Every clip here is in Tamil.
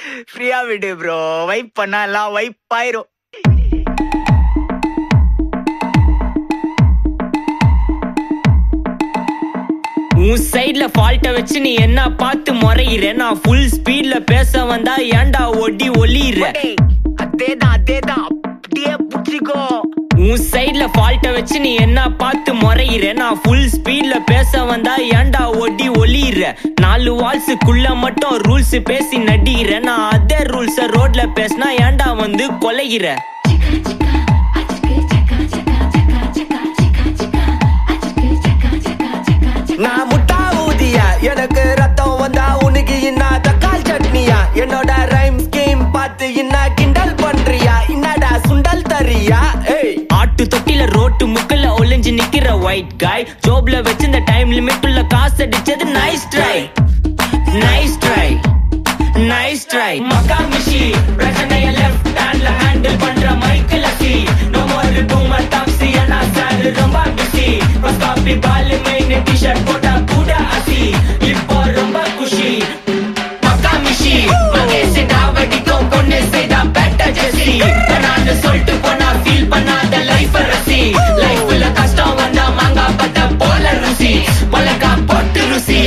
ஃப்ரீயா விடு ப்ரோ, வைப் பண்ணா எல்லாம் வைப் ஆயிரும். உன் சைட்ல ஃபால்ட்ட வச்சு நீ என்ன பார்த்து முறையிற, நான் ஃபுல் ஸ்பீட்ல பேச வந்தா ஏன்டா ஒடி ஒளியிற. அதேதான் அதேதான், அப்படியே புடிச்சிக்கோ. உன் சைட்ல ஃபால்ட்ட வச்சு நீ என்ன பார்த்து முறையிற, நான் ஃபுல் ஸ்பீட்ல பேச வந்தா ஏன்டா ஒடி ஒளியிற. 4 வால்ஸுக்குள்ள மட்டும் ரூல்ஸ் பேசி நடிகிற, நான் அதே ரூல்ஸ ரோட்ல பேசினா ஏன்டா வந்து கொலைகிற. நான் முட்டா ஊதியா, எனக்கு ரத்தம் வந்தா உனக்கு என்ன தக்காள் சட்னியா. என்னோட ரைம் ஸ்கீம் பார்த்து என்ன கிண்டல் பண்றியா, என்னடா சுண்டல் தரியா. ஆட்டு தொட்டில ரோட்டு முக்கல்ல ஒளிஞ்சு நிக்கிற ஒயிட் காய், ஜோப்ல வச்சு இந்த டைம் லிமிட் உள்ள காசு அடிச்சது nice try, nice try, nice try. மக்கா மிஷி பிரச்சனைய லெஃப்ட் ஹேண்ட்ல ஹேண்டில் பண்ற மைக்கேல் அசி, நோ மோர் பூமர் டாக்ஸி அண்ணா சார் ரொம்ப பிஸி. பஸ் காப்பி பால் மெயின் டி-ஷர்ட் போட்டா கூட அசி, இப்போ ரொம்ப குஷி. மக்கா மிஷி மகேஷ் டாவடிக்கும் பொண்ணு செய்தா பெட்ட ஜெசி, நான் சொல்லிட்டு போனா ஃபீல் பண்ணாத லைஃப் ரசி. லைஃப்ல கஷ்டம் வந்தா மாங்கா பத்த போல ருசி, மிளகா போட்டு ருசி.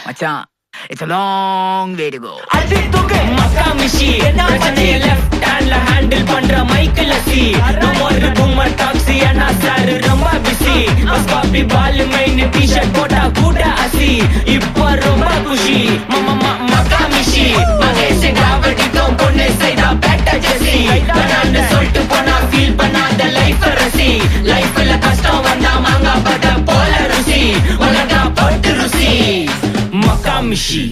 மச்சான், it's a long way to go. அது தூக்கு மக்கா மிஷி பிரச்சனைய லெஃப்ட் ஹேண்ட்ல ஹேண்டில் பண்ற மைக்கேல் அசி, நோ மோர் பூமர் டாக்ஸி அண்ணா சார் ரொம்ப பிஸி. பஸ் காப்பி பால் மெயின் டி-ஷர்ட் போட்டா கூட அசி, இப்போ ரொம்ப குஷி. மக்கா மிஷி மகேஷ் டாவடிக்கும் பொண்ணு செய்தா பெட்ட ஜெசி, நான் சொல்லிட்டு போனா ஃபீல் பண்ணாத லைஃப் ரசி. லைஃப்ல கஷ்டம் வந்தா மாங்கா பத்த போல ருசி, மிளகா போட்டு ருசி. Makamishi.